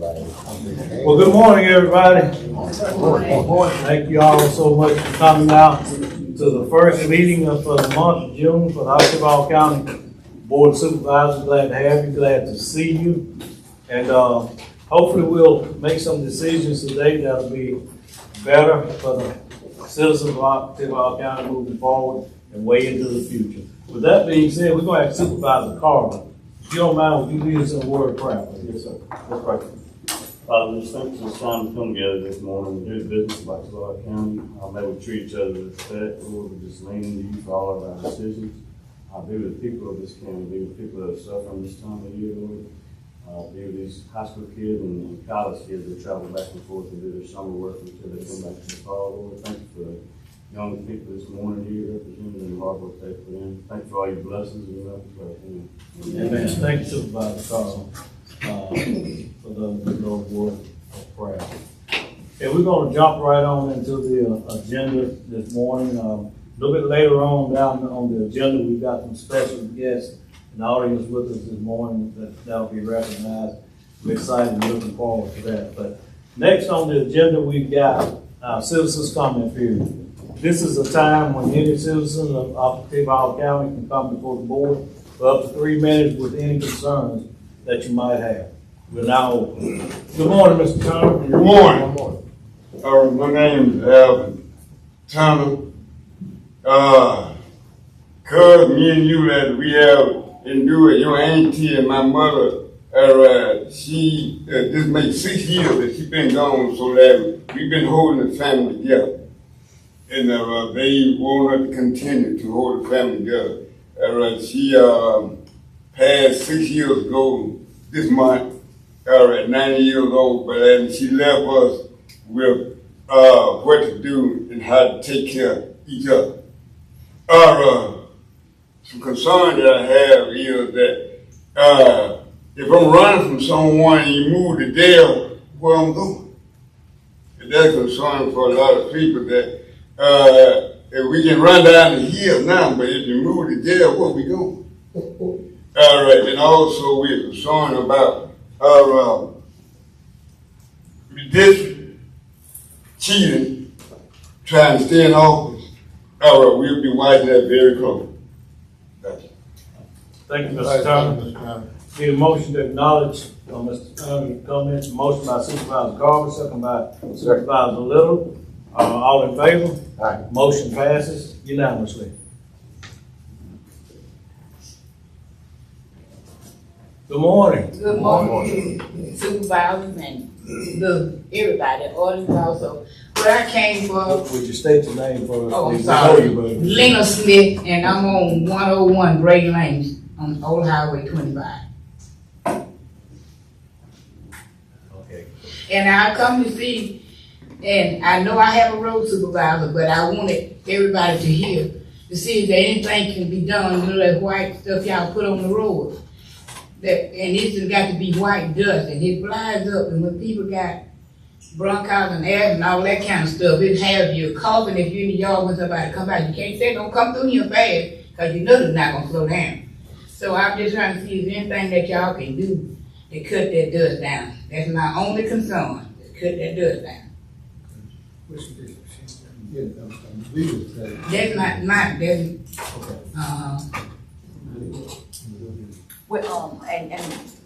Well, good morning, everybody. Thank you all so much for coming out to the first meeting for the month of June for the Occidental County Board of Supervisors. Glad to have you, glad to see you. And hopefully we'll make some decisions today that'll be better for the citizens of Occidental County moving forward and way into the future. With that being said, we're going to have Supervisor Carter. If you don't mind, would you lead us in a word of prayer? Yes, sir. Let's pray. Father, just thanks for this time to come together this morning and do the business of Occidental County. May we treat each other with respect. Lord, we just lean into you for all of our decisions. Be with the people of this county, be with the people that are suffering this time of year, Lord. Be with these high school kids and college kids that travel back and forth and do their summer work until they come back to the fall, Lord. Thank you for the young people this morning here represented in the hard work they put in. Thank you for all your blessings and love for our family. Amen. Thank you, Supervisor Carter, for the good Lord word of prayer. Okay, we're going to jump right on into the agenda this morning. A little bit later on down on the agenda, we've got some special guests in the audience with us this morning that'll be recognized. We're excited and looking forward to that. But next on the agenda, we've got citizens comment period. This is a time when any citizen of Occidental County can come before the board for up to 3 minutes with any concerns that you might have. We're now open. Good morning, Mr. Turner. Good morning. My name is Alvin Turner. Cuz me and you that we have endured, your auntie and my mother, she, this makes 6 years that she been gone, so that we've been holding the family together. And they want us to continue to hold the family together. She passed 6 years ago this month, at 90 years old, but she left us with what to do and how to take care of each other. Some concern that I have is that if I'm running from someone and you move to jail, where I'm going? And that's a concern for a lot of people that if we can run down the hill now, but if you move to jail, where we going? All right, and also we're concerned about our redistricting, cheating, trying to stay in office. All right, we'll be watching that very close. Thank you, Mr. Turner. Need a motion to acknowledge Mr. Turner's comments. Motion by Supervisor Garber, second by Supervisor Little. All in favor? Aye. Motion passes unanimously. Good morning. Good morning, supervisors and everybody, audience also. Where I came from, Would you state your name for us? oh, I'm please? sorry, We know you, buddy. Lena Smith, and I'm on 101 Gray Lane on Old Highway 25. Okay. And I come to see, and I know I have a road supervisor, but I wanted everybody to hear, to see if there anything can be done, you know, that white stuff y'all put on the road. And this has got to be white dust, and it flies up, and when people got bronchitis and asthma and all that kind of stuff, it has you coughing if you're in the yard when somebody come by. You can't say don't come through here fast, because you know they're not going to slow down. So I'm just trying to see if there's anything that y'all can do to cut that dust down. That's my only concern, to cut that dust down. That's not, Well, and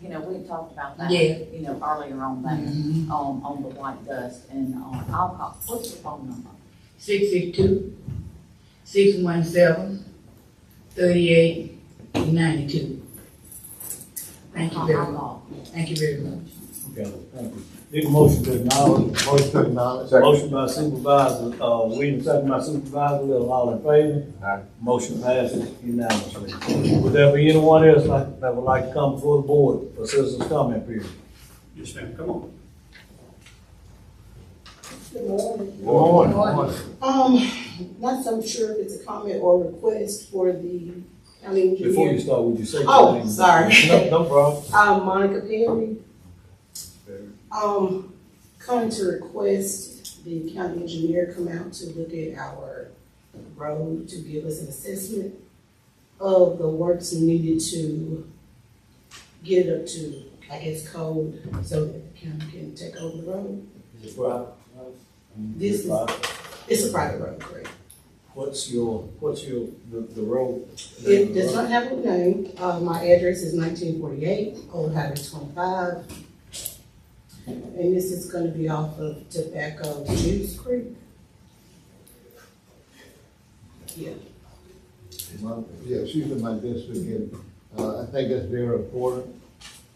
you know, we talked about that, Yeah. you know, earlier on that, Mhm. on the white dust, and, I'll call, what's your phone number? 662-617-3892. Thank you very I'll much. call. Thank you very much. Okay, thank you. Need a motion to acknowledge. Motion to acknowledge. Motion by Supervisor Williams, second by Supervisor Little. All in favor? Aye. Motion passes unanimously. Would there be anyone else that would like to come before the board for citizens' comment period? Yes, ma'am. Come on. Good morning. Good morning. Not so sure if it's a comment or request for the county engineer. Before you start, would you say your Oh, name? sorry. No problem. Monica Perry. Coming to request the county engineer come out to look at our road to give us an assessment of the works needed to get it up to I guess, code so that the county can take over the road. Is it private? This is- Private? It's a private road, correct? What's the road? It does not have a name. My address is 1948 Old Highway 25. And this is gonna be off of Tobacco Juice Creek. Yeah. Yeah, she's in my district, and I think it's very important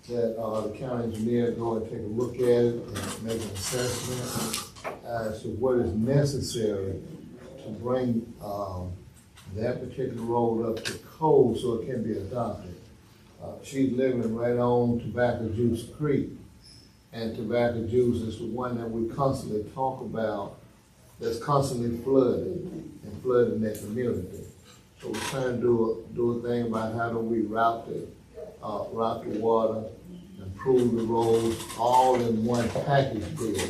that the county engineer go and take a look at it and make an assessment as to what is necessary to bring that particular road up to code so it can be adopted. She's living right on Tobacco Juice Creek, and Tobacco Juice is the one that we constantly talk about that's constantly flooding and flooding that community. So we're trying to do a thing about how do we route the water, improve the roads, all in one package deal.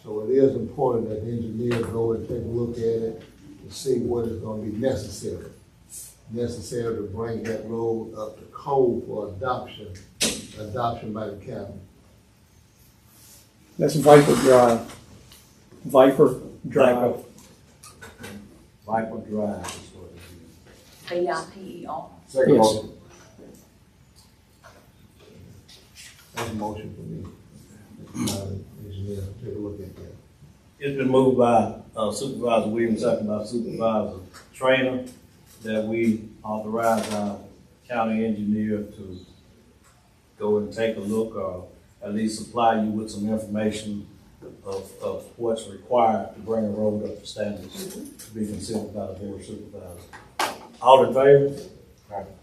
So it is important that the engineer go and take a look at it to see what is gonna be necessary to bring that road up to code for adoption by the county. That's Viper Drive. Viper Drive. Viper Drive is what it is. VIPER. Second Yes. motion. That's a motion for me. Engineer, take a look at that. It's been moved by Supervisor Williams, second by Supervisor Trainer, that we authorize our county engineer to go and take a look, or at least supply you with some information of what's required to bring a road up to standards to be considered by the board of supervisors. All in favor?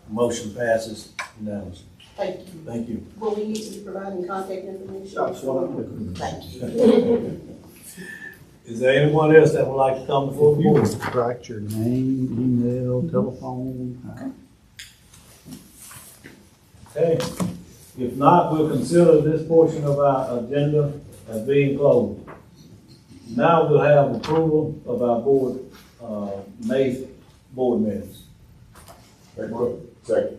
Motion passes unanimously. Thank you. Thank you. Will we need to be providing contact information? Absolutely. Thank you. Is there anyone else that would like to come before the You board? can write your name, email, telephone. Okay, if not, we'll consider this portion of our agenda as being closed. Now we'll have approval of our board, May board minutes. Second.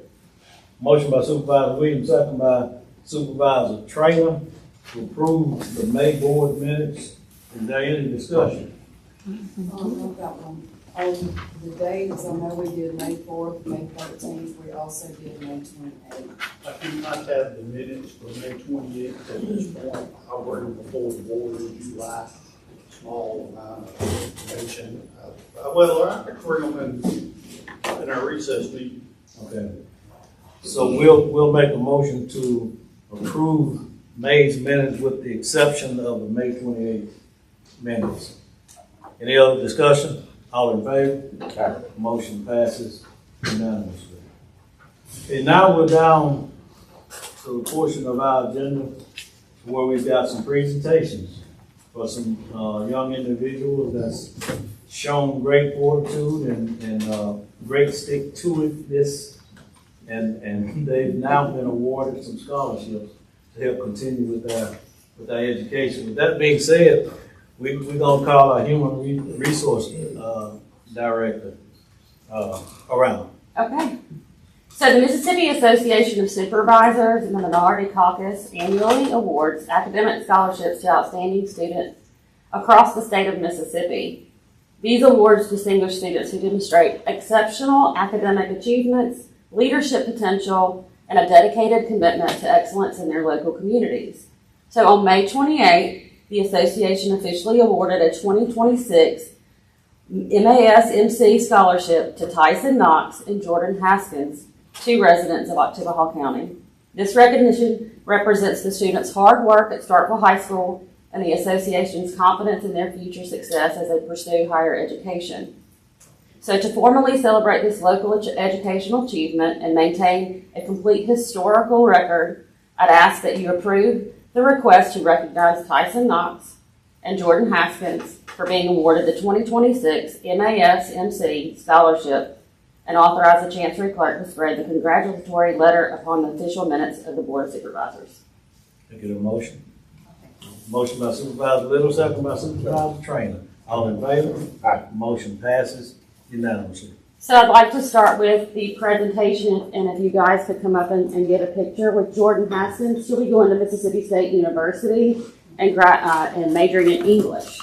Motion by Supervisor Williams, second by Supervisor Trainer to approve the May board minutes. Is there any discussion? I've got one. On the dates, I know we did May 4th, May 13th, we also did May 28th. I do not have the minutes for May 28th at this point. I worked before the board in July, small amount of information. Well, I could bring them in our recess meeting. Okay. So we'll make a motion to approve May's minutes with the exception of the May 28th minutes. Any other discussion? All in favor? Motion passes unanimously. And now we're down to a portion of our agenda where we've got some presentations for some young individuals that's shown great fortitude and great stick-to-itness, and they've now been awarded some scholarships to help continue with their education. With that being said, we're gonna call our human resource director around. Okay. So the Mississippi Association of Supervisors and the Minority Caucus annually awards academic scholarships to outstanding students across the state of Mississippi. These awards distinguish students who demonstrate exceptional academic achievements, leadership potential, and a dedicated commitment to excellence in their local communities. So on May 28th, the association officially awarded a 2026 MAS-MC scholarship to Tyson Knox and Jordan Haskins, two residents of Oktibbeha County. This recognition represents the students' hard work at Starkville High School and the association's confidence in their future success as they pursue higher education. So to formally celebrate this local educational achievement and maintain a complete historical record, I'd ask that you approve the request to recognize Tyson Knox and Jordan Haskins for being awarded the 2026 MAS-MC scholarship and authorize the Chancery Clerk to spread the congratulatory letter upon the official minutes of the Board of Supervisors. Can I get a motion? Motion by Supervisor Little, second by Supervisor Trainer. All in favor? Motion passes unanimously. So I'd like to start with the presentation, and if you guys could come up and get a picture with Jordan Haskins. She'll be going to Mississippi State University and majoring in English.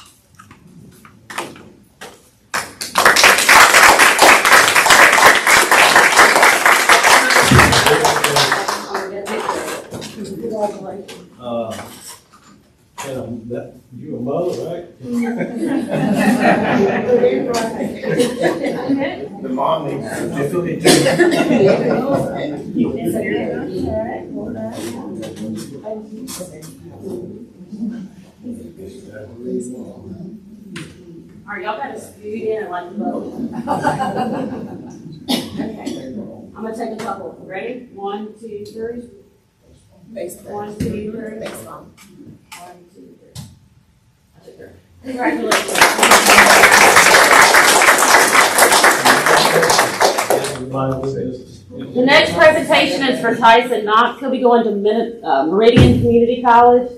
You a mother, right? The mom needs All right, y'all got to scoot in and like vote. Okay, I'm gonna take a couple. Ready? 1, 2, 3. 1, 2, 3. 1, 2, 3. I took her. Congratulations. The next presentation is for Tyson Knox. He'll be going to Meridian Community College,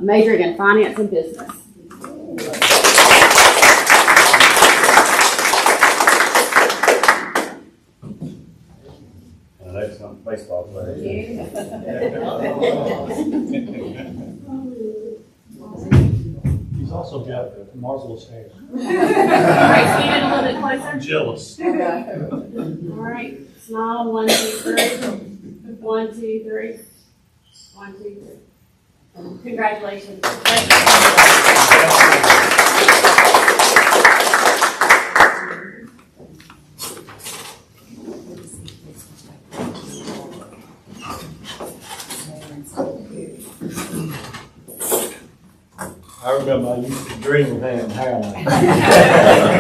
majoring in finance and business. An excellent baseball player. He's also got marvelous hair. All right, stand in a little bit closer. I'm jealous. All right, smile. 1, 2, 3. 1, 2, 3. 1, 2, 3. Congratulations. I remember I used to dream of having hair like that.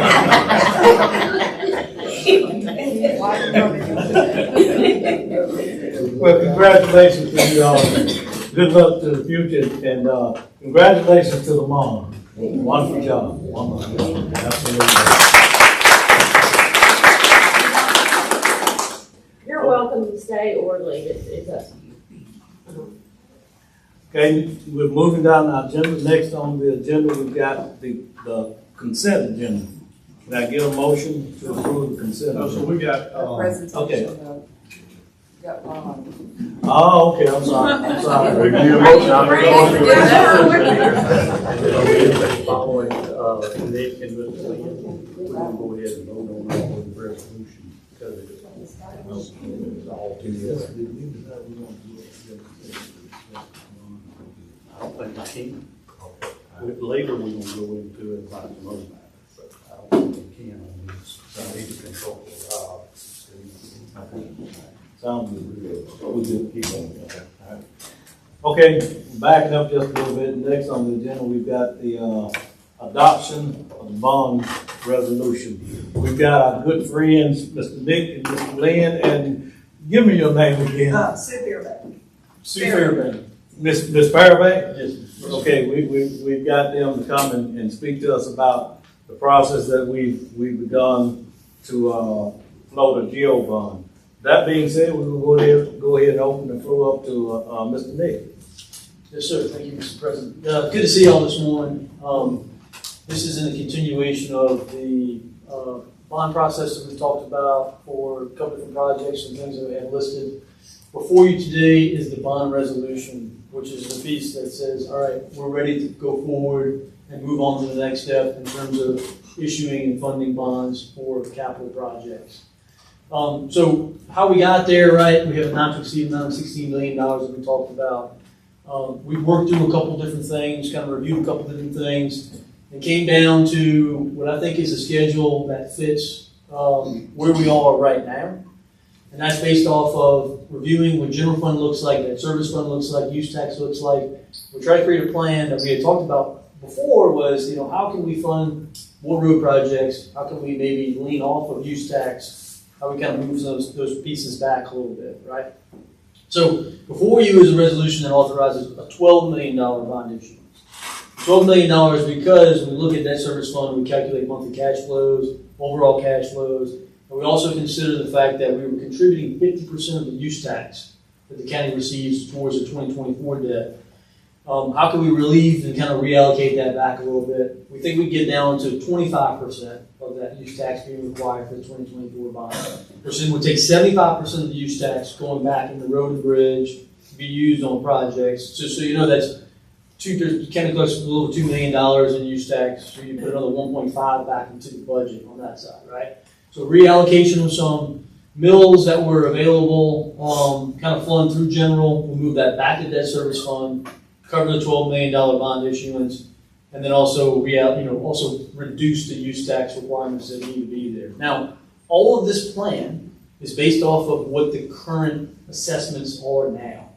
Well, congratulations to you all. Good luck to the future, and congratulations to the mom. Wonderful job. Wonderful job. Absolutely. You're welcome to stay or leave. It's up to you. Okay, we're moving down our agenda. Next on the agenda, we've got the consent agenda. Can I get a motion to approve the consent So agenda? we got, Okay. Got Ron. Oh, okay, I'm sorry. I'm sorry. We need a motion. I'm going following, Nick and Mr. Lee, we're gonna go ahead and vote on the resolution because it's all together. I don't think I can. Later, we're gonna go into it like some other matters, but I don't think we can on this. So I need to control the, Sounds good. We do keep going. Okay, backing up just a little bit. Next on the agenda, we've got the adoption of the bond resolution. We've got our good friends, Mr. Nick and Mr. Lynn, and give me your name again. Sue Fairbank. Sue Fairbank. Miss Fairbank? Yes. Okay, we've got them to come and speak to us about the process that we've begun to float a GEO bond. That being said, we will go ahead and open the floor up to Mr. Nick. Yes, sir. Thank you, Mr. President. Good to see you all this morning. This is in the continuation of the bond process that we talked about for a couple different projects and things that we have listed. Before you today is the bond resolution, which is the piece that says, all right, we're ready to go forward and move on to the next step in terms of issuing and funding bonds for capital projects. So how we got there, right? We have a not to exceed amount of $16 million that we talked about. We worked through a couple different things, kind of reviewed a couple different things, and came down to what I think is a schedule that fits where we are right now. And that's based off of reviewing what general fund looks like, that service fund looks like, use tax looks like. We try to create a plan that we had talked about before was, how can we fund more road projects? How can we maybe lean off of use tax? How we kind of move those pieces back a little bit, right? So before you is a resolution that authorizes a $12 million bond issuance. $12 million because when we look at debt service fund, we calculate monthly cash flows, overall cash flows, and we also consider the fact that we were contributing 50% of the use tax that the county receives towards the 2024 debt. How can we relieve and kind of reallocate that back a little bit? We think we get down to 25% of that use tax being required for the 2024 bond. Percent would take 75% of the use tax going back in the road and bridge to be used on projects. Just so you know, that's kind of close to a little $2 million in use tax. So you put another 1.5 back into the budget on that side, right? So reallocation of some mills that were available, kind of flowing through general, we'll move that back to debt service fund, cover the $12 million bond issuance, and then also also reduce the use tax requirements that need to be there. Now, all of this plan is based off of what the current assessments are now.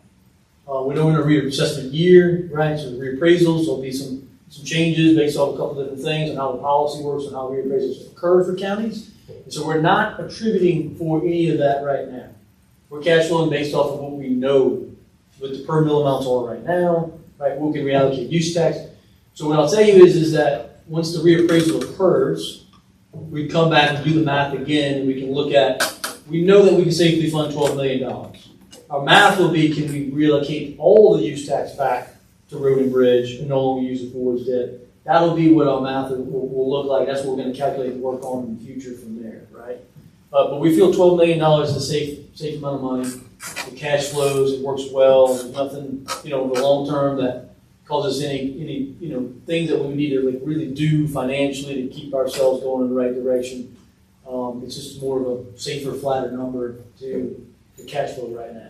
We know we're in a reassessment year, right? So the reappraisals, there'll be some changes based off a couple different things and how the policy works and how reappraisals occur for counties. And so we're not attributing for any of that right now. We're cash flowing based off of what we know what the per mill amounts are right now, right? We can reallocate use tax. So what I'll tell you is that once the reappraisal occurs, we come back and do the math again, and we can look at, we know that we can safely fund $12 million. Our math will be, can we reallocate all the use tax back to road and bridge and no longer use it towards debt? That'll be what our math will look like. That's what we're going to calculate and work on in the future from there, right? But we feel $12 million is a safe amount of money. The cash flows, it works well. There's nothing, in the long term that causes any things that we need to really do financially to keep ourselves going in the right direction. It's just more of a safer, flatter number to the cash flow right now.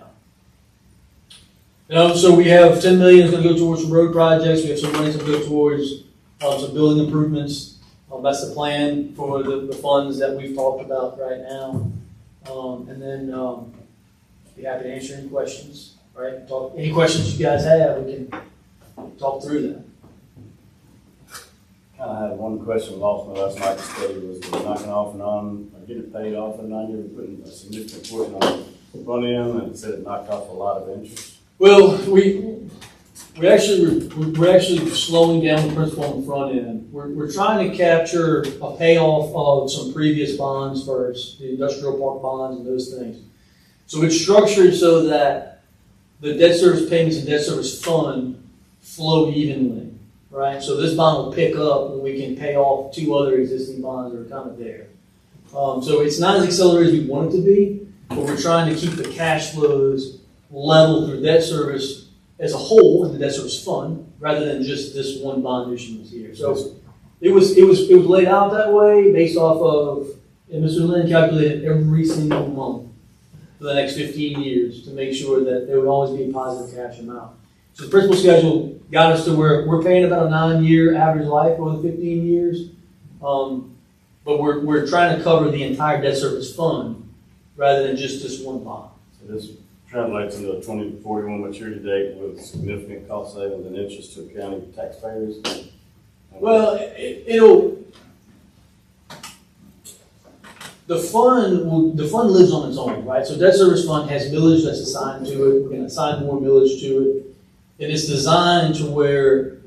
So we have $10 million is going to go towards some road projects. We have some money to go towards some building improvements. That's the plan for the funds that we've talked about right now. And then be happy to answer any questions. Right? Any questions you guys have, we can talk through them. I had one question lost my last night today was knocking off and on, or getting paid off and on, you're putting a significant portion on the front end, and it said it knocked off a lot of interest. Well, we're actually slowing down the principal on the front end. We're trying to capture a payoff of some previous bonds first, the industrial park bonds and those things. So it's structured so that the debt service payments and debt service fund flow evenly, right? So this bond will pick up and we can pay off two other existing bonds that are kind of there. So it's not as accelerated as we want it to be, but we're trying to keep the cash flows level through debt service as a whole in the debt service fund, rather than just this one bond issuance here. So it was laid out that way based off of, and Mr. Lynn calculated every single month for the next 15 years to make sure that there would always be a positive cash amount. So the principal schedule got us to where we're paying about a 9-year average life over the 15 years, but we're trying to cover the entire debt service fund rather than just this one bond. So this translates into a 2041 maturity date with significant cost savings and interest to county taxpayers. Well, the fund lives on its own, right? So debt service fund has millage that's assigned to it. We're going to assign more millage to it. And it's designed to where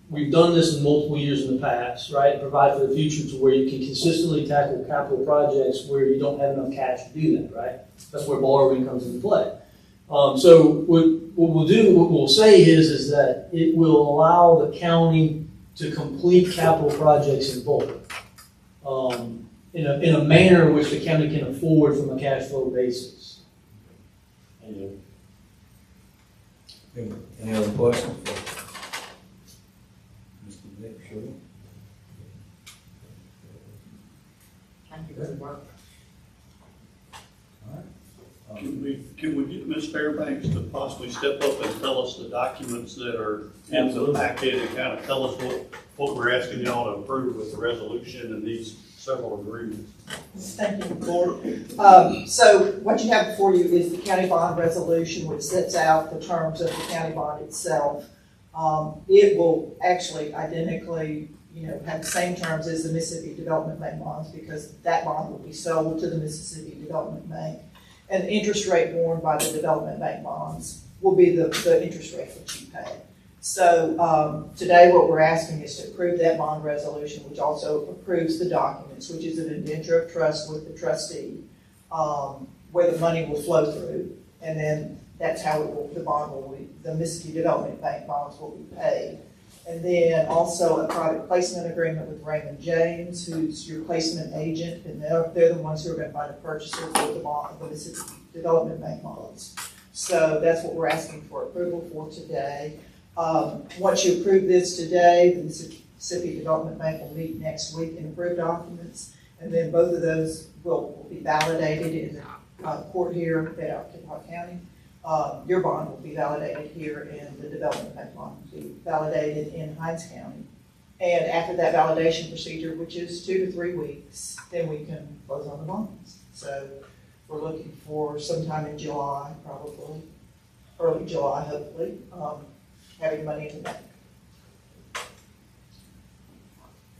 we've done this in multiple years in the past, right? And provide for the future to where you can consistently tackle capital projects where you don't have enough cash to do that, right? That's where borrowing comes into play. So what we'll say is that it will allow the county to complete capital projects in bulk, in a manner in which the county can afford from a cash flow basis. Thank you. Any other questions? Mr. Nick, sure. Thank you for the work. Can we get Ms. Fairbanks to possibly step up and tell us the documents that are in the Absolutely. packet and kind of tell us what we're asking y'all to approve with the resolution and these several agreements? Thank you, Board. So what you have before you is the county bond resolution, which sets out the terms of the county bond itself. It will actually identically, have the same terms as the Mississippi Development Bank bonds, because that bond will be sold to the Mississippi Development Bank. And the interest rate borne by the Development Bank bonds will be the interest rate that you pay. So today what we're asking is to approve that bond resolution, which also approves the documents, which is an indenture of trust with the trustee, where the money will flow through. And then that's how the Mississippi Development Bank bonds will be paid. And then also a private placement agreement with Raymond James, who's your placement agent, and they're the ones who are gonna find a purchaser for the Mississippi Development Bank bonds. So that's what we're asking for approval for today. Once you approve this today, the Mississippi Development Bank will meet next week and approve documents, and then both of those will be validated in the court here at Ottawa County. Your bond will be validated here, and the Development Bank bond will be validated in Hinds County. And after that validation procedure, which is 2 to 3 weeks, then we can close on the bonds. So we're looking for sometime in July, probably, early July, hopefully, having money in the bank.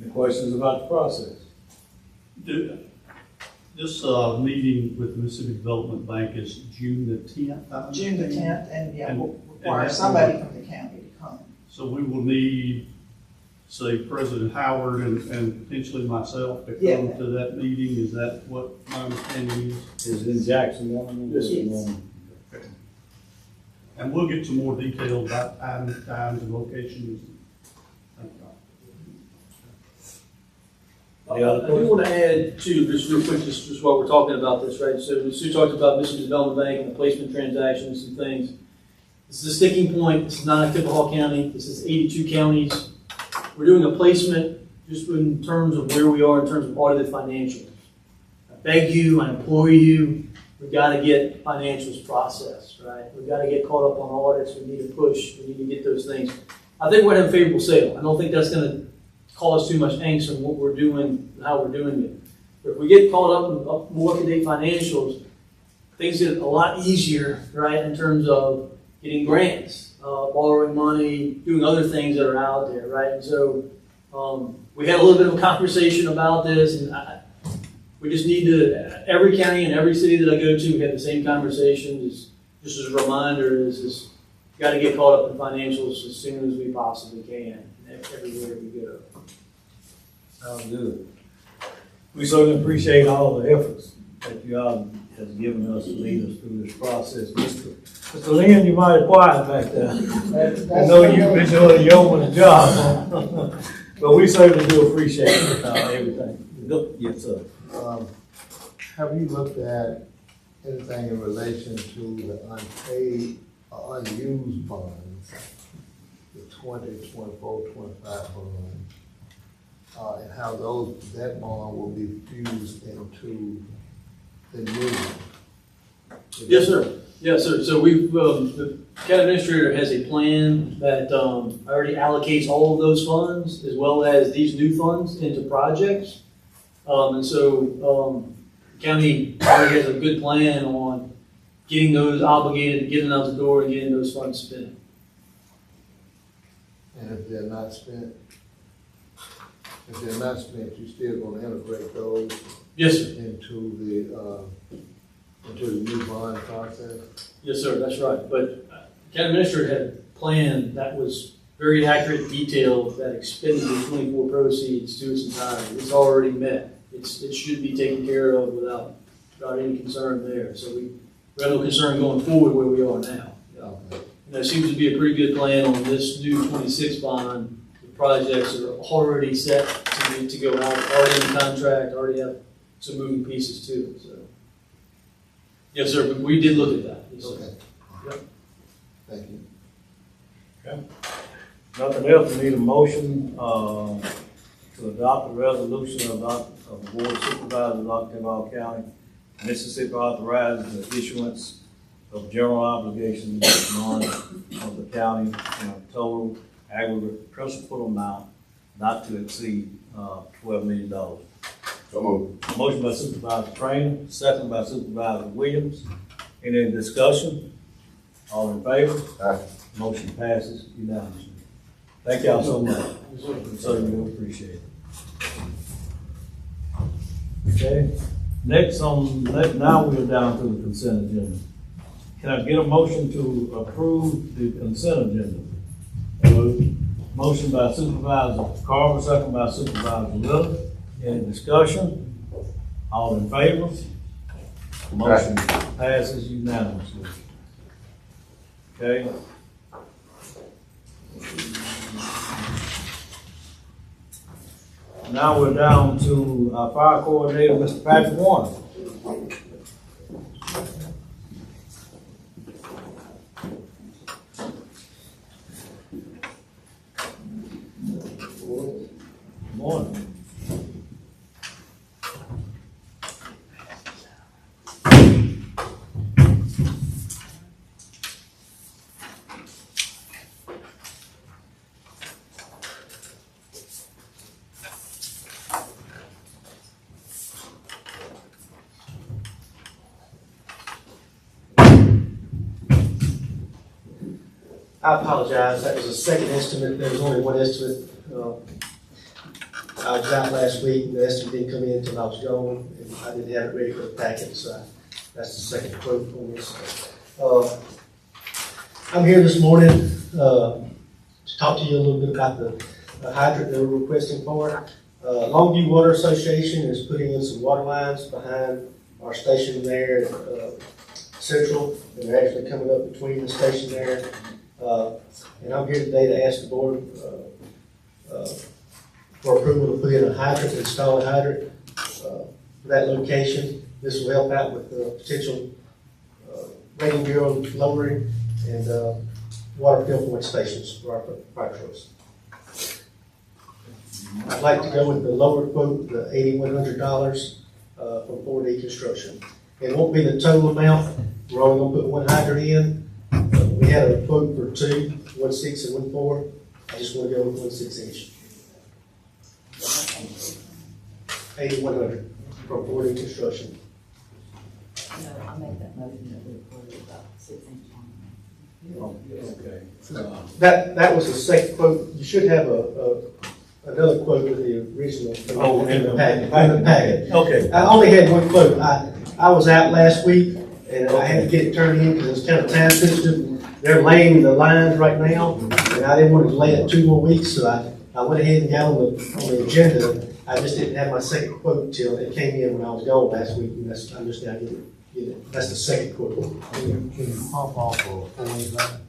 Any questions about the process? This meeting with the Mississippi Development Bank is June the 10th? June the 10th, and yeah, And- we'll require somebody from the county to come. So we will need, say, President Howard and potentially myself to Yeah. come to that meeting. Is that what my understanding is? Is it in Jackson, one? Yes. And we'll get some more details about times and locations. Thank you. Any other I do want to add too, just real quick, just while we're talking about this, right? So Sue talked about Mississippi Development Bank and the placement transactions and things. This is a sticking point. This is not Tippahawk County. This is 82 counties. We're doing a placement just in terms of where we are in terms of audited financials. I beg you, I implore you, we've got to get financials processed, right? We've got to get caught up on audits. We need to push. We need to get those things. I think we're going to have a favorable sale. I don't think that's going to cause too much angst on what we're doing and how we're doing it. But if we get caught up in more up-to-date financials, things get a lot easier, right, in terms of getting grants, borrowing money, doing other things that are out there, right? And so we had a little bit of a conversation about this, and we just need to, every county and every city that I go to, we have the same conversation. Just as a reminder, is got to get caught up in financials as soon as we possibly can, everywhere we go. Sounds good. We certainly appreciate all the efforts that you all has given us to lead us through this process. Mr. Lynn, you might have quiet back there. I know you've been doing a yeoman's job, but we certainly do appreciate everything. Yes, sir. Have you looked at anything in relation to the unpaid or unused bonds, the 20, 24, 25 bonds, and how that bond will be fused into the new one? Yes, sir. Yes, sir. So we've, the county administrator has a plan that already allocates all of those funds as well as these new funds into projects. And so county already has a good plan on getting those obligated, getting out the door and getting those funds spent. And if they're not spent, you still gonna integrate those Yes, sir. into the new bond process? Yes, sir. That's right. But county administrator had a plan that was very accurate, detailed, that expended the 24 proceeds to its entirety. It's already met. It should be taken care of without any concern there. So we have no concern going forward where we are now. Okay. And there seems to be a pretty good plan on this new 26 bond. The projects are already set to go out, already in the contract, already have some moving pieces to it. So, yes, sir. We did look at that. Yes, sir. Okay. Yep. Thank you. Okay. Nothing else, we need a motion to adopt a resolution of the Board of Supervisors of Octavia County, Mississippi, authorizing the issuance of general obligation bond of the county in a total aggregate principal amount not to exceed $12 million. So moved. Motion by Supervisor Trainer, second by Supervisor Williams. Any discussion? All in favor? Aye. Motion passes unanimously. Thank y'all so much. We certainly appreciate it. Okay, now we're down to the consent agenda. Can I get a motion to approve the consent agenda? Motion by Supervisor Carver, second by Supervisor Little. Any discussion? All in favor? Motion passes unanimously. Okay. Now we're down to our fire coordinator, Mr. Patrick Warner. Morning. I apologize, that was a second estimate, there was only one estimate. I was out last week, and the estimate didn't come in until I was gone, and I didn't have it ready for the packet, so that's the second quote on this. I'm here this morning to talk to you a little bit about the hydrant that we're requesting for. Longview Water Association is putting in some water lines behind our station there at Central, and they're actually coming up between the station there. And I'm here today to ask the board for approval to put in a hydrant, install a hydrant for that location. This will help out with the potential rain bureau lowering and water fill point stations for our fire trucks. I'd like to go with the lower quote, the $8,100 from 4D Construction. It won't be the total amount. We're only going to put one hydrant in. We had a quote for two, 1.6 and 1.4. I just want to go with 1.6 inch. 8,100 from 4D Construction. No, I make that motion that we approve about 6 inch line. Okay. That was the second quote. You should have another quote with the original in the packet. Okay. I only had one quote. I was out last week and I had to get it turned in because it's kind of time sensitive. They're laying the lines right now, and I didn't want to delay it 2 more weeks, so I went ahead and got on the agenda. I just didn't have my second quote till it came in when I was gone last week, and I'm just now getting it. That's the second quote. Can you pump off a 4-inch line?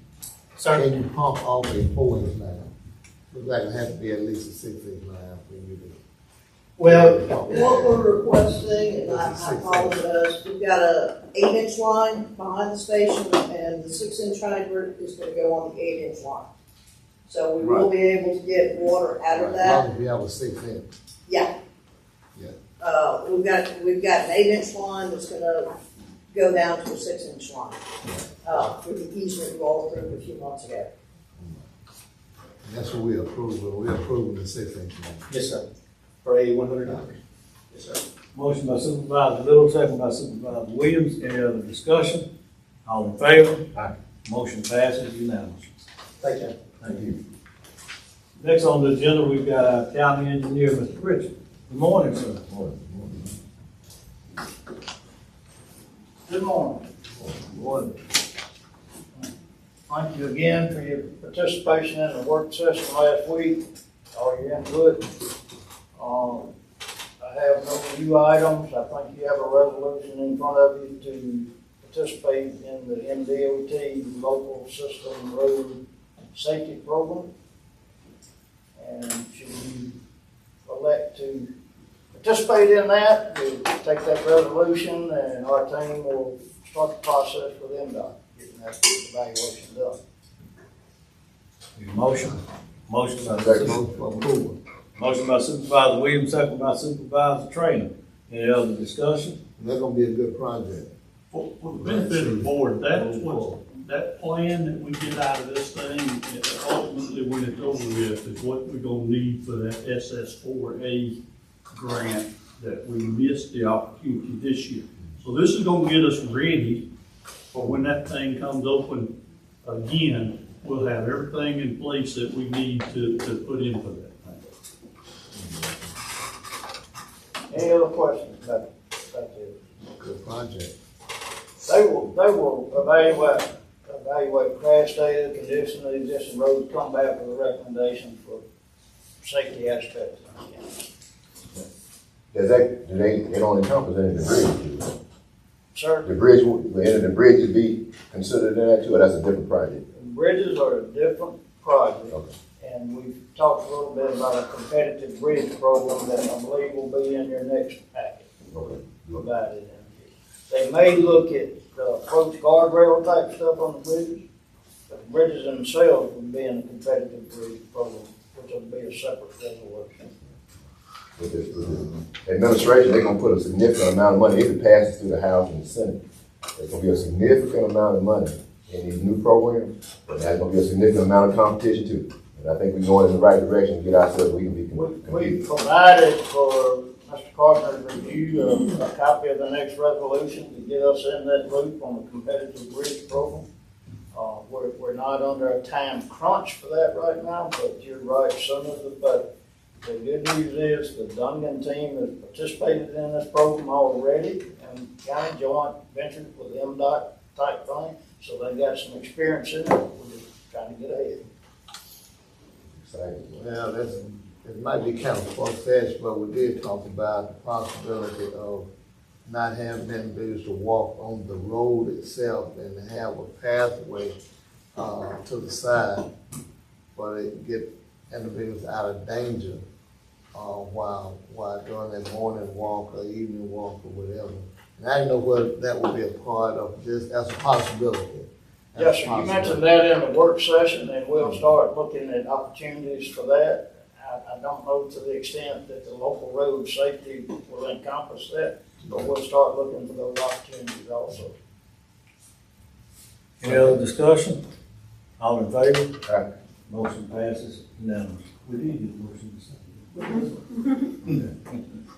Sorry? Can you pump off a 4-inch line? Looks like it has to be at least a 6-inch line for you to. Well, What we're requesting, and I apologize, we've got a 8-inch line behind the station, and the 6-inch hydrant is gonna go on the 8-inch line. So we will be able to get water out of As that. long as we have a 6-inch. Yeah. Yeah. We've got an 8-inch line that's gonna go down to a 6-inch line. For the easement you all approved a few months ago. And that's what we approve, we're approving the 6-inch line. yes, sir. For $8,100. Yes, sir. Motion by Supervisor Little, second by Supervisor Williams. Any other discussion? All in favor? Aye. Motion passes unanimously. Thank you. Thank you. Next on the agenda, we've got our county engineer, Mr. Richard. Good morning, sir. Good morning. Good morning. Thank you again for your participation in the work session last week, all your input. I have no new items. I think you have a resolution in front of you to participate in the MDOT local system road safety program. And should you elect to participate in that, we'll take that resolution and our team will start the process with MDOT, getting that evaluation done. Your motion? Motion by Supervisor. Motion by Supervisor Williams, second by Supervisor Trainer. Any other discussion? That's gonna be a good project. For the benefit of the board, that plan that we get out of this thing, ultimately when it's over with, is what we're gonna need for that SS4A grant that we missed the opportunity this year. So this is gonna get us ready for when that thing comes open again, we'll have everything in place that we need to put in for that thing. Any other questions about it? Good project. They will evaluate crash data, condition of the existing roads, come back with a recommendation for safety aspects. They don't encompass any of the bridge? Sir? The bridge, will any of the bridges be considered in that too, or that's a different project? Bridges are a different project. Okay. and we've talked a little bit about a competitive bridge program that I believe will be in your next packet provided. They may look at approach guardrail type stuff on the bridges, but the bridges themselves would be in a competitive bridge program, which will be a separate resolution. With the administration, they're gonna put a significant amount of money, if it passes through the House and the Senate, there's gonna be a significant amount of money in these new programs, but there's gonna be a significant amount of competition too. And I think we're going in the right direction to get ourselves, we can be We competing. provided for Mr. Carter's review a copy of the next resolution to get us in that loop on the competitive bridge program. We're not under a time crunch for that right now, but you're right, some of the, but the good news is the Dungan team has participated in this program already and county joint venture with MDOT type thing, so they got some experience in it. We're just trying to get ahead. Exciting. Well, it might be kind of far-fetched, but we did talk about the possibility of not having individuals to walk on the road itself and to have a pathway to the side, but it get individuals out of danger while doing that morning walk or evening walk or whatever. And I didn't know whether that would be a part of this. That's a possibility. Yes, sir, you mentioned that in the work session, and we'll start looking at opportunities for that. I don't know to the extent that the local road safety will encompass that, but we'll start looking for those opportunities also. Any other discussion? All in favor? Aye. Motion passes unanimously. We did get motion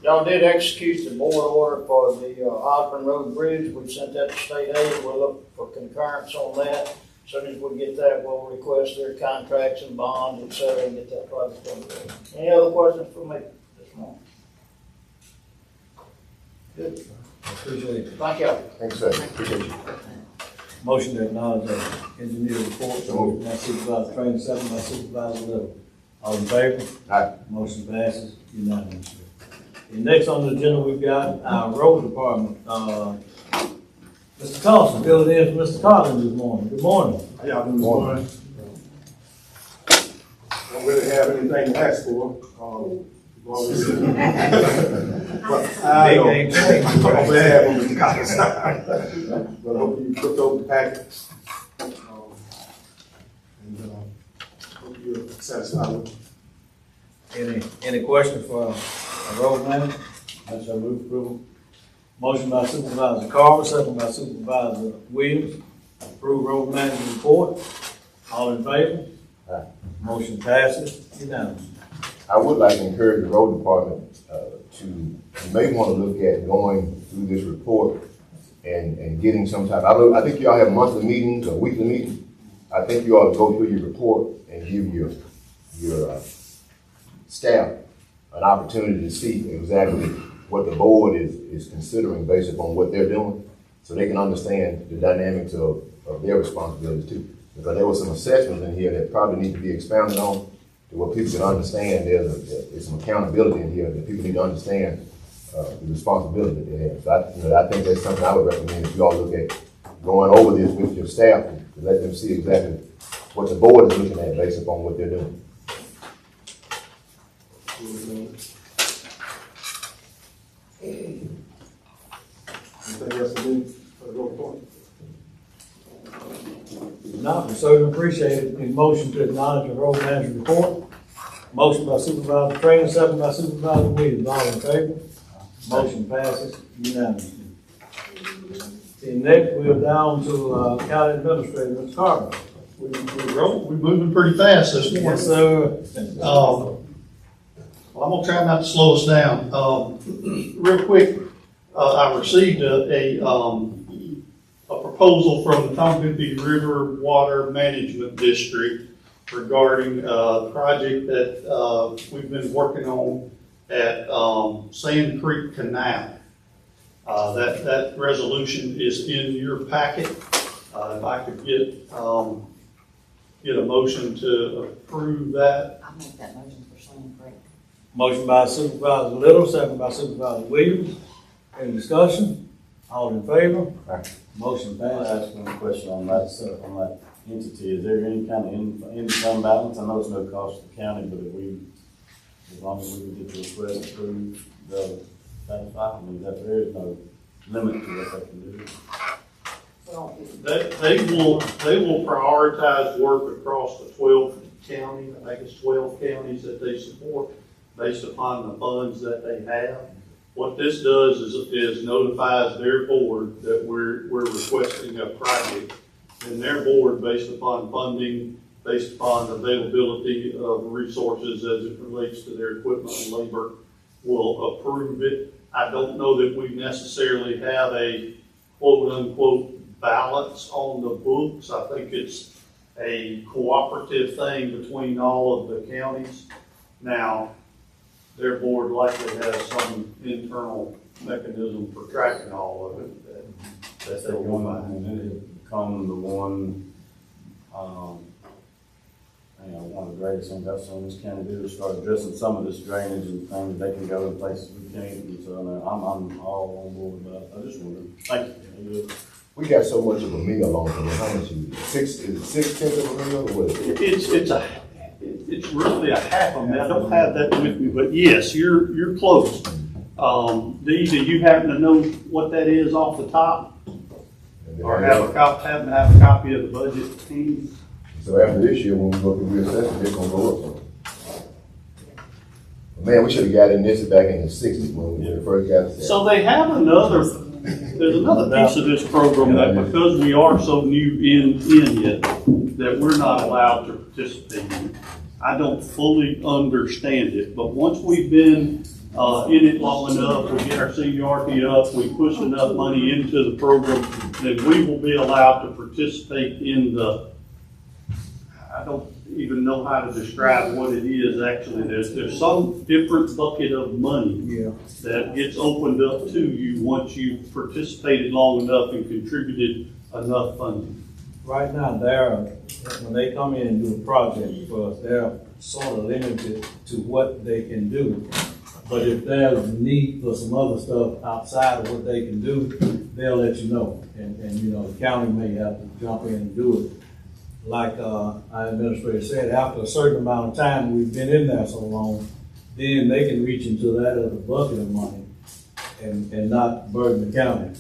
Y'all did execute the board order for the Osborne Road Bridge. We sent that to state aid. We'll look for concurrence on that. As soon as we get that, we'll request their contracts and bonds, et cetera, and get that project underway. Any other questions for me this morning? Good. Appreciate it. Thank you. Thanks, sir. Appreciate you. Motion to acknowledge the engineer report, so moved by Supervisor Train, second by Supervisor Little. All in favor? Aye. Motion passes unanimously. And next on the agenda, we've got our road department. Mr. Thompson, filling in for Mr. Collins this morning. Good morning. How y'all doing this morning? Don't really have anything to ask for. But I know, I'm glad for Mr. Collins. But I hope you looked over the packets. And hope you're satisfied with it. Any questions for our road manager? I shall move approval. Motion by Supervisor Carver, second by Supervisor Williams. Approve road manager report. All in favor? Aye. Motion passes unanimously. I would like to encourage the road department you may want to look at going through this report and getting some type. I think you all have monthly meetings or weekly meetings. I think you ought to go through your report and give your staff an opportunity to see exactly what the board is considering based upon what they're doing, so they can understand the dynamics of their responsibilities too. Because there were some assessments in here that probably need to be expounded on, to where people can understand there's some accountability in here that people need to understand the responsibility that they have. So I think that's something I would recommend if you all look at going over this with your staff to let them see exactly what the board is looking at based upon what they're doing. Anything else to do for the road department? No, we certainly appreciate it. Need a motion to acknowledge the road manager report. Motion by Supervisor Trainer, second by Supervisor Williams. All in favor? Motion passes unanimously. And next, we're down to County Administrator, Mr. Carter. We're moving pretty fast this morning. Yes, sir. Well, I'm gonna try not to slow us down. Real quick, I received a proposal from the Tombigbee River Water Management District regarding a project that we've been working on at Sand Creek Canal. That resolution is in your packet. If I could get a motion to approve that. I'll make that motion for Sand Creek. Motion by Supervisor Little, second by Supervisor Williams. Any discussion? All in favor? Aye. Motion Can I passes. ask one question on that, on that entity, is there any kind of in-fund balance? I know it's no cost to the county, but if we, as long as we can get the request approved, they'll satisfy. I mean, that there is no limit to what they can do. They will prioritize work across the 12 counties. I think it's 12 counties that they support based upon the funds that they have. What this does is notifies their board that we're requesting a project. And their board, based upon funding, based upon availability of resources as it relates to their equipment and labor, will approve it. I don't know that we necessarily have a quote-unquote balance on the books. I think it's a cooperative thing between all of the counties. Now, their board likely has some internal mechanism for tracking all of it. That's the one, and then it become the one, one of the greatest things I've seen this county do is start addressing some of this drainage and things. They can go in places we can't, and so I'm all on board with that. I just wonder. Thank you. We got so much of a meal on for how much is it? 6/10 of a meal, or what is it? It's really a half a meal. I don't have that with me, but yes, you're close. Dee, do you happen to know what that is off the top? Or happen to have a copy of the budget team? So after this year, when we go through reassessment, it's gonna go up. Man, we should have gotten this back in the 60s when we first got it. So they have there's another piece of this program that because we are so new in it, that we're not allowed to participate in. I don't fully understand it, but once we've been in it long enough, we get our seniority up, we push enough money into the program, then we will be allowed to participate in I don't even know how to describe what it is actually. There's some different bucket of money that gets opened up to you once you've participated long enough and contributed enough funding. Right now, when they come in and do a project for us, they're sort of limited to what they can do. But if there's a need for some other stuff outside of what they can do, they'll let you know. And the county may have to jump in and do it. Like our administrator said, after a certain amount of time, we've been in there so long, then they can reach into that other bucket of money and not burden the county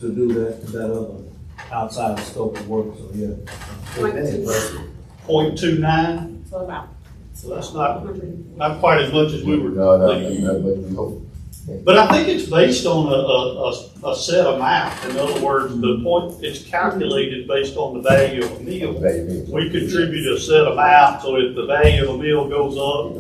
to do that other outside the scope of work. So yeah. 0.29. So that's not quite as much as we were thinking. But I think it's based on a set amount. In other words, it's calculated based on the value of a meal. We contribute a set amount, so if the value of a meal goes up,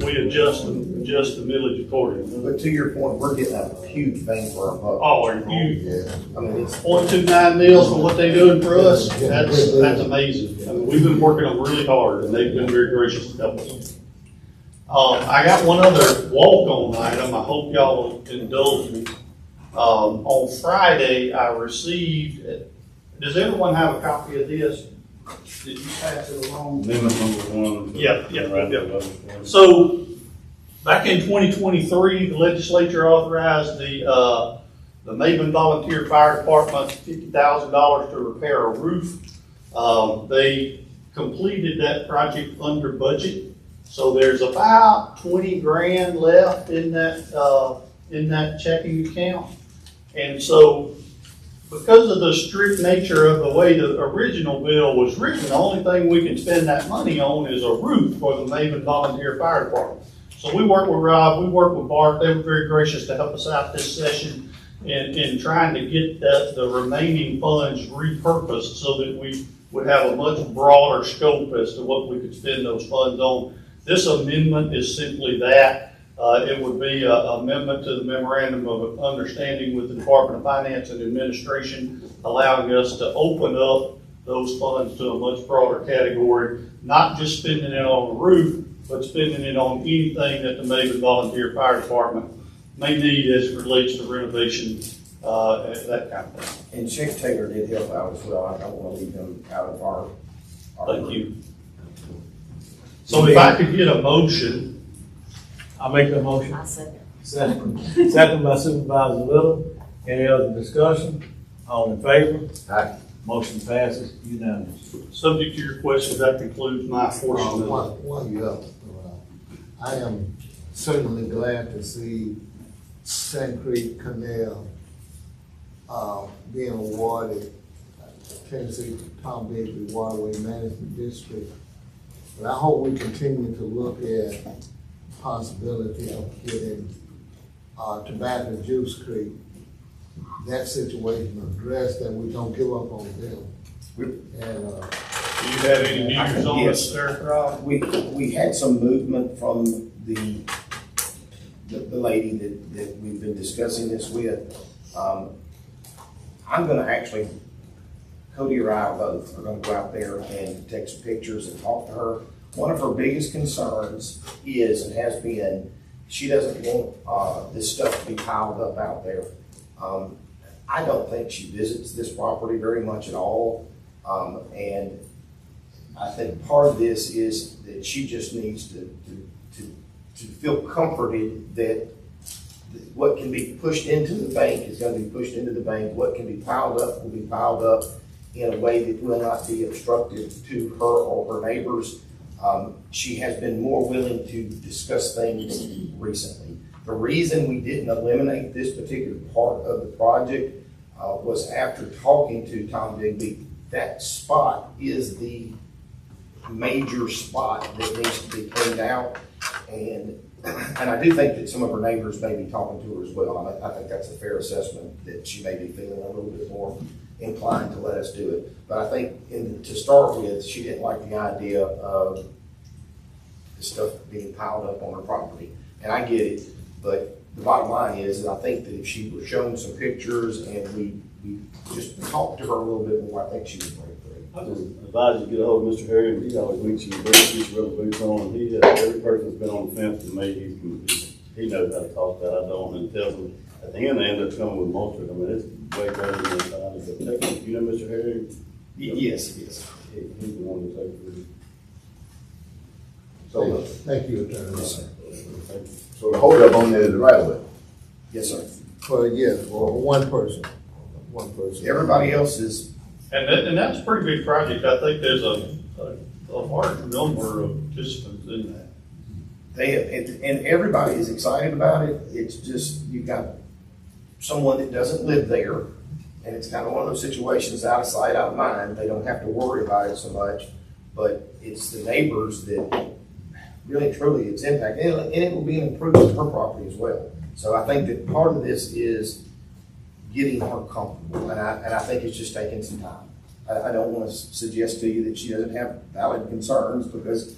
we adjust the millage accordingly. But to your point, we're getting a huge bang for our buck. Oh, are you? I mean, it's 0.29 meals for what they're doing for us. That's amazing. I mean, we've been working them really hard, and they've been very gracious to help us. I got one other walk-on item. I hope y'all will indulge me. On Friday, I received. Does everyone have a copy of this? Did you pass it along? Amendment number 1. Yeah. So, back in 2023, the legislature authorized the Maven Volunteer Fire Department $50,000 to repair a roof. They completed that project under budget. So there's about 20 grand left in that checking account. And so because of the strict nature of the way the original bill was written, the only thing we can spend that money on is a roof for the Maven Volunteer Fire Department. So we worked with Rob, we worked with Bart. They were very gracious to help us out this session in trying to get the remaining funds repurposed so that we would have a much broader scope as to what we could spend those funds on. This amendment is simply that. It would be an amendment to the memorandum of understanding with the Department of Finance and Administration, allowing us to open up those funds to a much broader category, not just spending it on the roof, but spending it on anything that the Maven Volunteer Fire Department may need as it relates to renovation, that kind of thing. And Chief Taylor did help out as well. I don't want to leave him out of our Thank you. So if I could get a motion. I'll make the motion. I second. Second by Supervisor Little. Any other discussion? All in favor? Aye. Motion passes unanimous. Subject to your questions, that concludes my portion of it. While you're up, I am certainly glad to see Sand Creek Canal being awarded Tennessee Tom Bigby Waterway Management District. But I hope we continue to look at possibility of getting Tobacco Juice Creek, that situation addressed, that we don't give up on them. And, Do you have any news on this, there, Rob? We had some movement from the lady that we've been discussing this with. I'm gonna actually, Cody or I both are gonna go out there and take some pictures and talk to her. One of her biggest concerns is, and has been, she doesn't want this stuff to be piled up out there. I don't think she visits this property very much at all. And I think part of this is that she just needs to feel comforted that what can be pushed into the bank is going to be pushed into the bank. What can be piled up will be piled up in a way that will not be obstructive to her or her neighbors. She has been more willing to discuss things recently. The reason we didn't eliminate this particular part of the project was after talking to Tom Bigby. That spot is the major spot that needs to be cleaned out. And I do think that some of her neighbors may be talking to her as well. I think that's a fair assessment, that she may be feeling a little bit more inclined to let us do it. But I think to start with, she didn't like the idea of the stuff being piled up on her property. And I get it, but the bottom line is that I think that if she were shown some pictures and we just talked to her a little bit more, I think she would break through. I just advise you to get a hold of Mr. Harry, and he always meets you, brings you rubber boots on. Every person that's been on the fence with me, he knows how to talk that. I don't, and tells them at the end they end up coming with Moultrie. I mean, it's way better than the you know Mr. Harry? Yes. He's the one to take it. So, thank you, Attorney. Yes, sir. so the holdup on that is the right of way. Yes, sir. Yes, for one person. Everybody else is. And that's a pretty big project. I think there's a large number of participants in that. They have, and everybody is excited about it. It's just, you've got someone that doesn't live there, and it's kind of one of those situations, out of sight, out of mind. They don't have to worry about it so much, but it's the neighbors that really, truly, it's impacted, and it will be an improvement to her property as well. So I think that part of this is getting her comfortable, and I think it's just taking some time. I don't want to suggest to you that she doesn't have valid concerns, because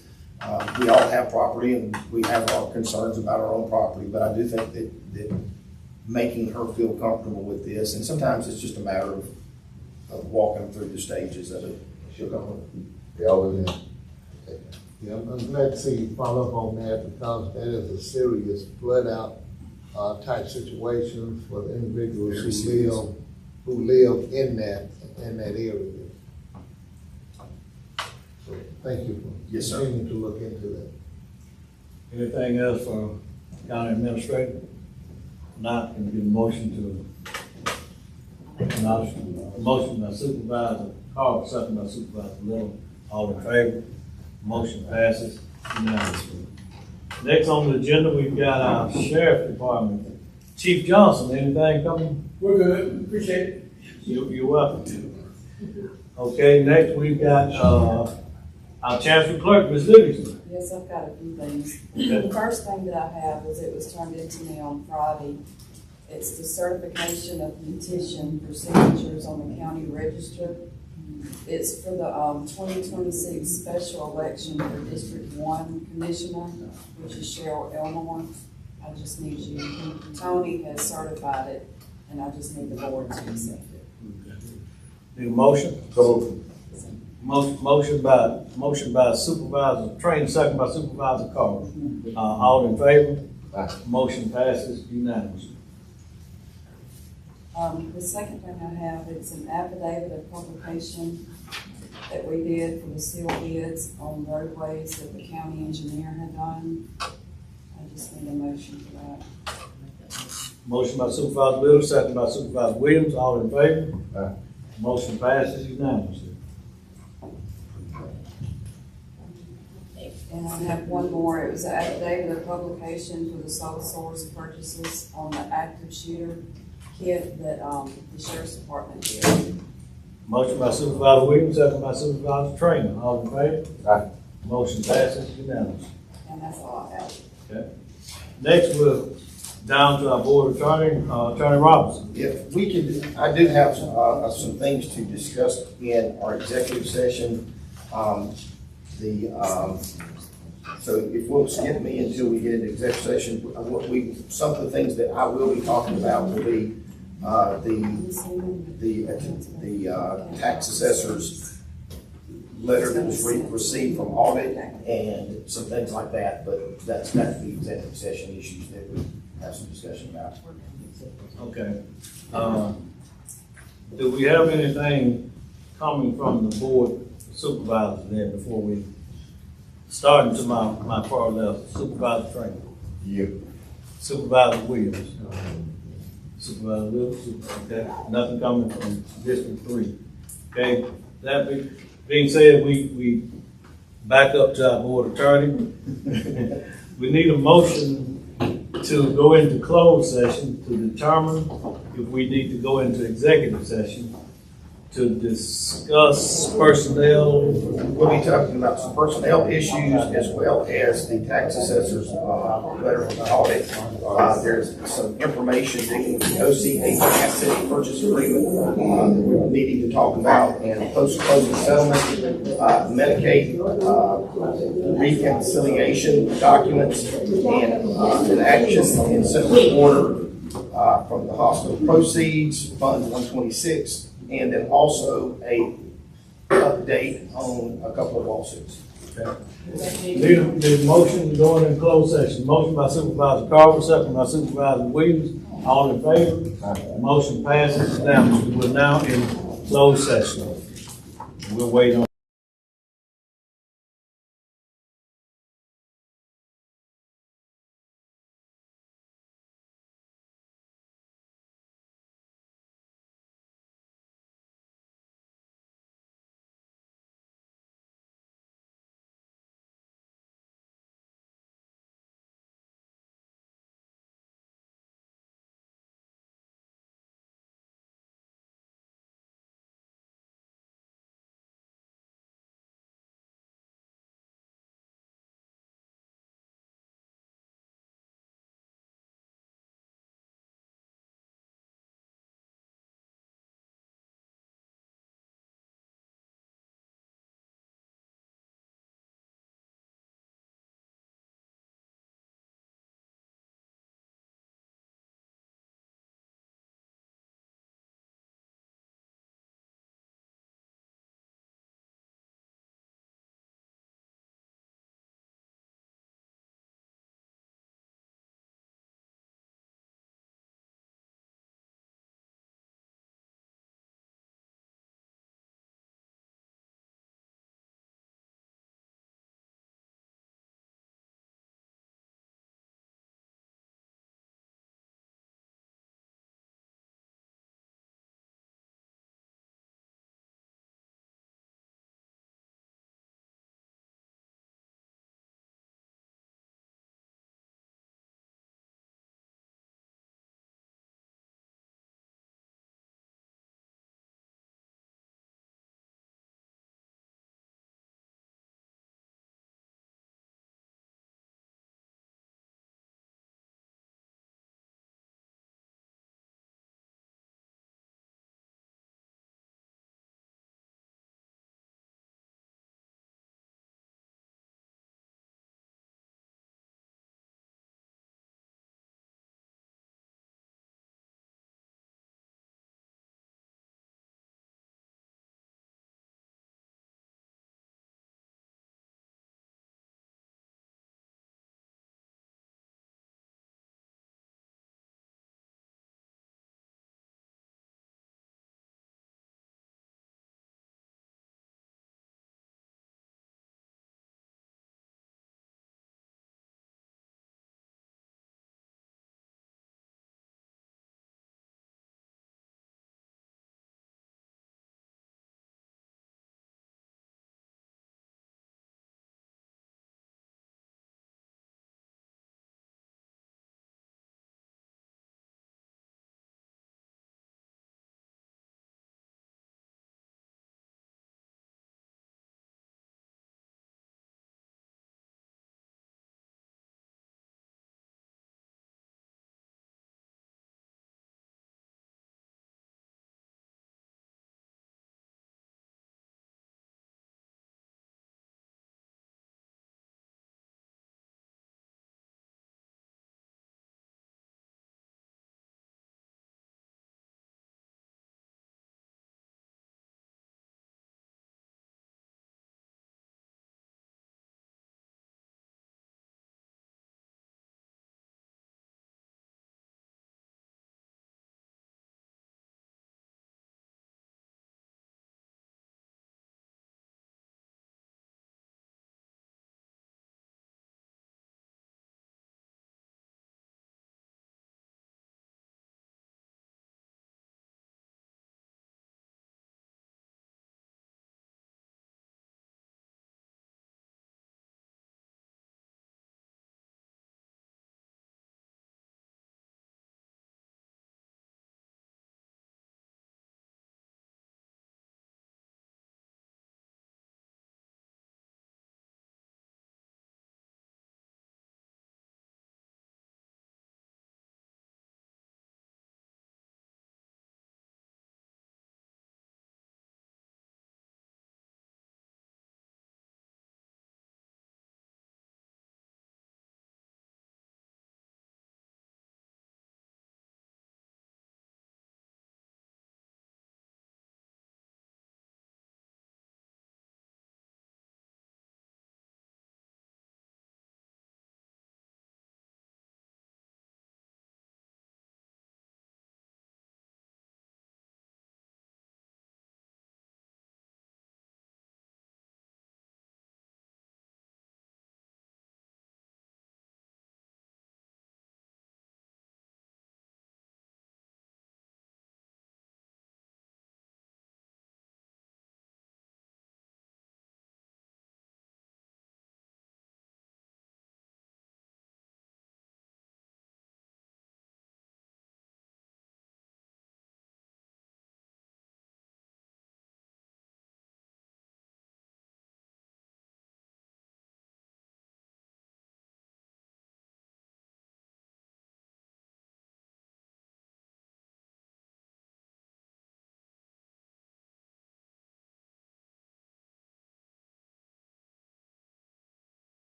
we all have property and we have our concerns about our own property, but I do think that making her feel comfortable with this, and sometimes it's just a matter of walking through the stages of it. She'll come. Yeah, I'm glad to see you follow up on that, because that is a serious flood out type situation for the individuals who live in that area. So thank you for continuing to look into that. Anything else for county administrator? Not, can we get a motion to acknowledge, motion by Supervisor Carl, second by Supervisor Little, all in favor? Motion passes unanimously. Next on the agenda, we've got our Sheriff Department. Chief Johnson, anything coming? We're good, appreciate it. You're welcome. Okay, next we've got our Chancellor Clerk, Ms. Livingston. Yes, I've got a few things. Okay. The first thing that I have is, it was turned into me on Friday. It's the certification of petition for signatures on the county register. It's for the 2026 special election for District 1 Commissioner, which is Cheryl Elmore. I just need you, Tony has certified it, and I just need the board to accept it. Need a motion? Motion by Supervisor Train, second by Supervisor Carter. All in favor? Motion passes unanimously. The second thing I have is an affidavit of publication that we did for the seal bids on roadways that the county engineer had done. I just need a motion for that. Motion by Supervisor Little, second by Supervisor Williams, all in favor? Motion passes unanimously. And I have one more, it was an affidavit of publication for the sole source purchases on the active shooter kit that, the sheriff's department did. Motion by Supervisor Williams, second by Supervisor Trainer. All in favor? Aye. Motion passes unanimously. And that's all I have. Okay. Next, we're down to our board attorney, Attorney Robinson. If we could, I do have some things to discuss in our executive session. So if we'll skip me until we get into executive session, some of the things that I will be talking about will be the tax assessor's letter that was received from audit and some things like that, but that's the executive session issues that we have some discussion about. Okay. Do we have anything coming from the board supervisors there before we start to my far left, Supervisor Trainer? Yeah. Supervisor Williams. Supervisor Williams, okay, nothing coming from District 3. Okay, that being said, we back up to our board attorney. We need a motion to go into closed session to determine if we need to go into executive session to discuss personnel. We'll be talking about some personnel issues as well as the tax assessor's letter from the audit. There's some information dealing with the OCA asset purchase agreement that we're needing to talk about, and post-closing settlement, Medicaid reconciliation documents, and an action in separate order from the hospital proceeds, Fund 126, and then also a update on a couple of lawsuits. Need a motion to go into closed session. Motion by Supervisor Carver, second by Supervisor Williams. All in favor? Motion passes unanimously. We're now in closed session. We'll wait on.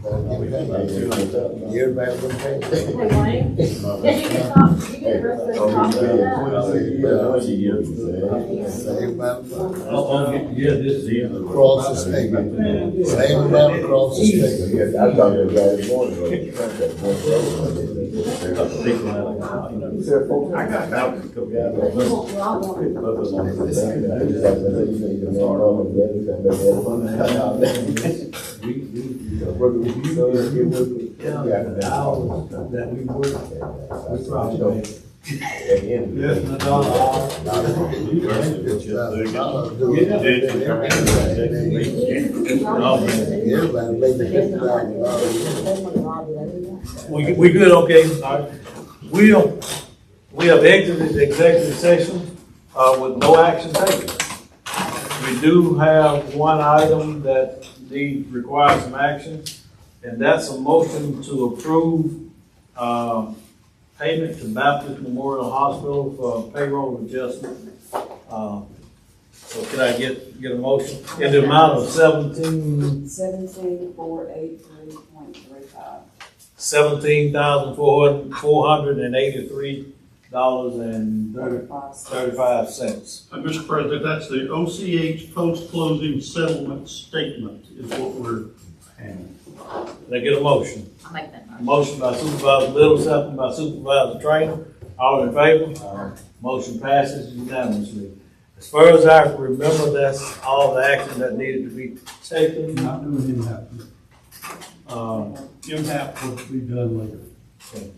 Everybody been paid. Hey, Wayne, did you get you get the rest of the copy of that? Same amount of money. Yeah, this is the. Across the state. Same amount across the state. I thought that guy this morning. I got that. That we work, we probably. Yes, no dollar. Everybody making $50,000. We good, okay, all right. We have exited the executive session, with no action taken. We do have one item that requires some action, and that's a motion to approve, payment to Baptist Memorial Hospital for payroll adjustment. So can I get a motion in the amount of $17,483.35. $17,483.35. Mr. President, that's the OCH post-closing settlement statement is what we're handling. Can I get a motion? I'll make that motion. Motion by Supervisor Little, second by Supervisor Trainer. All in favor? Motion passes unanimously. As far as I remember, that's all the action that needed to be taken. Not doing impact. Impact will be done later. Okay.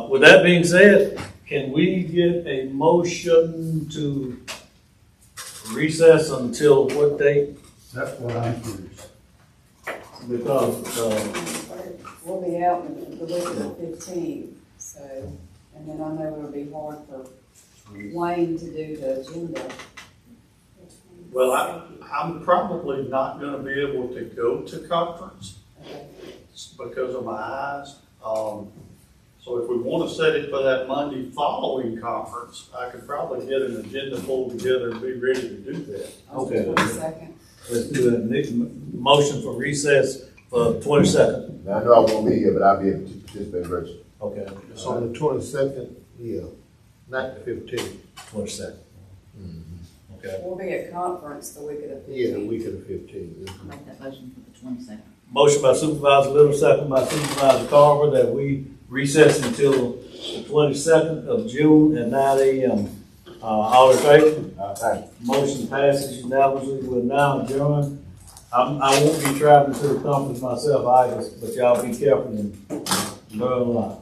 With that being said, can we get a motion to recess until what date? That's what I'm curious. Because, We'll be out the week of the 15th, so, and then I know it'll be hard for Wayne to do the agenda. Well, I'm probably not gonna be able to go to conference because of my eyes. So if we wanna set it for that Monday following conference, I could probably get an agenda pulled together and be ready to do that. okay, 22nd. let's do that. Motion for recess for 22nd. Now, I know I won't be here, but I'll be able to participate virtually. Okay. So on the 22nd, yeah, not the 15th. 22nd. Okay. We'll be at conference the week of the 15th. Yeah, the week of the 15th. I'll make that motion for the 22nd. Motion by Supervisor Little, second by Supervisor Carver, that we recess until the 22nd of June at 9 a.m. All in favor? Motion passes unanimously. We're now adjourned. I won't be traveling to the conference myself either, but y'all be careful and learn a lot.